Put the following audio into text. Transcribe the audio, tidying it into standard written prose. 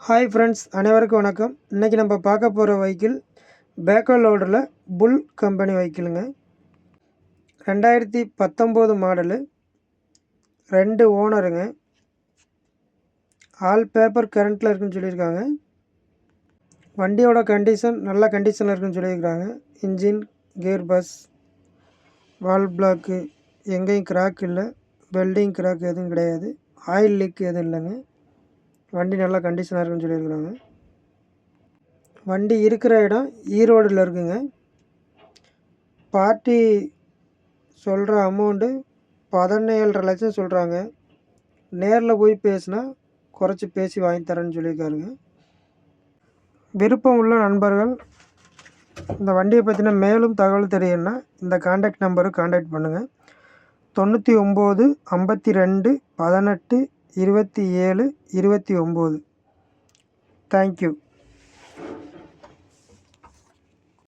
Hi friends, அனைவருக்கும் வணக்கம். இன்றைக்கி நம்ம பார்க்க போகிற வெஹிக்கிள் பேக்கோ லோடரில் புல் கம்பெனி வெஹிக்கிளுங்க. 2019 மாடலு, 2 ஓனருங்க. ஆல் பேப்பர் கரண்ட்டில் இருக்குன்னு சொல்லியிருக்காங்க. வண்டியோட கண்டிஷன் நல்ல கண்டிஷனில் இருக்குன்னு சொல்லியிருக்காங்க. இன்ஜின், கியர் பஸ், வால் பிளாக்கு எங்கேயும் கிராக் இல்லை, வெல்டிங் கிராக் எதுவும் கிடையாது, ஆயில் லீக் எதுவும் இல்லைங்க. வண்டி நல்லா கண்டிஷனாக இருக்குன்னு சொல்லியிருக்கிறாங்க. வண்டி இருக்கிற இடம் ஈரோடில் இருக்குங்க. பார்ட்டி சொல்கிற அமௌண்ட்டு 17.5 லட்சம் சொல்கிறாங்க. நேரில் போய் பேசினா குறைச்சி பேசி வாங்கி தரேன்னு சொல்லியிருக்காருங்க. விருப்பம் உள்ள நண்பர்கள் இந்த வண்டியை பற்றின மேலும் தகவல் தெரியும்னா இந்த கான்டாக்ட் நம்பருக்கு கான்டாக்ட் பண்ணுங்கள். 99 52 18 27 29. தேங்க்யூ.